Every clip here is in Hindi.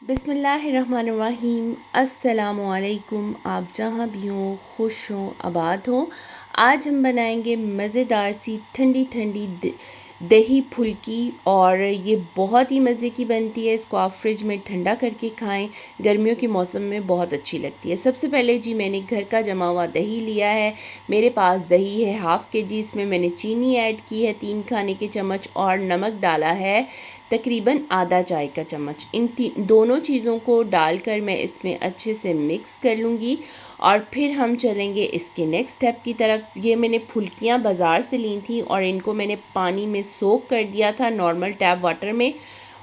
बिस्मिल्लाहिर्रहमानिर्रहीम। अस्सलामुअलैकुम। आप जहाँ भी हों खुश हों आबाद हों। आज हम बनाएंगे मज़ेदार सी ठंडी ठंडी दही फुल्की और ये बहुत ही मज़े की बनती है। इसको आप फ्रिज में ठंडा करके खाएं, गर्मियों के मौसम में बहुत अच्छी लगती है। सबसे पहले जी मैंने घर का जमा हुआ दही लिया है। मेरे पास दही है हाफ़ के जी। इसमें मैंने चीनी ऐड की है 3 खाने के चम्मच और नमक डाला है तकरीबन आधा चाय का चम्मच। इन दोनों चीज़ों को डालकर मैं इसमें अच्छे से मिक्स कर लूँगी और फिर हम चलेंगे इसके नेक्स्ट स्टेप की तरफ। ये मैंने फुल्कियाँ बाज़ार से ली थी और इनको मैंने पानी में सोक कर दिया था नॉर्मल टैप वाटर में।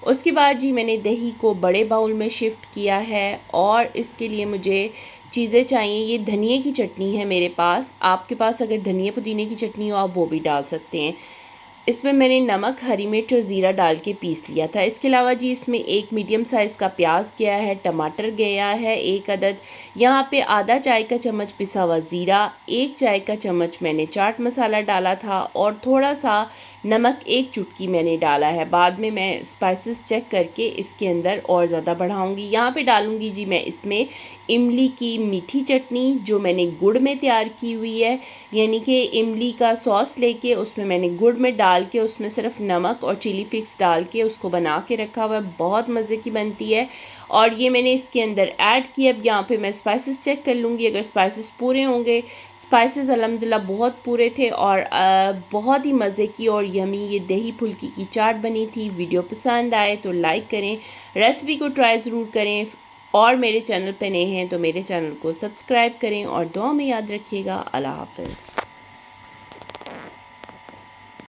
उसके बाद जी मैंने दही को बड़े बाउल में शिफ्ट किया है और इसके लिए मुझे चीज़ें चाहिए। ये धनिए की चटनी है मेरे पास, आपके पास अगर धनिया पुदीने की चटनी हो आप वो भी डाल सकते हैं। इसमें मैंने नमक, हरी मिर्च और ज़ीरा डाल के पीस लिया था। इसके अलावा जी इसमें एक मीडियम साइज़ का प्याज गया है, टमाटर गया है 1 अदद, यहाँ पे आधा चाय का चम्मच पिसा हुआ ज़ीरा, 1 चाय का चम्मच मैंने चाट मसाला डाला था और थोड़ा सा नमक 1 चुटकी मैंने डाला है। बाद में मैं स्पाइसेस चेक करके इसके अंदर और ज़्यादा बढ़ाऊँगी। यहाँ पे डालूँगी जी मैं इसमें इमली की मीठी चटनी जो मैंने गुड़ में तैयार की हुई है, यानी कि इमली का सॉस लेके उसमें मैंने गुड़ में डाल के उसमें सिर्फ नमक और चिली फ्लेक्स डाल के उसको बना के रखा हुआ है। बहुत मज़े की बनती है और ये मैंने इसके अंदर ऐड किया। अब यहाँ पे मैं स्पाइसेस चेक कर लूँगी अगर स्पाइसेस पूरे होंगे। स्पाइसेस अल्हम्दुलिल्लाह बहुत पूरे थे और बहुत ही मज़े की और यमी ये दही फुल्की की चाट बनी थी। वीडियो पसंद आए तो लाइक करें, रेसिपी को ट्राई ज़रूर करें और मेरे चैनल पे नए हैं तो मेरे चैनल को सब्सक्राइब करें और दुआ में याद रखिएगा। अल्लाह हाफ़िज़।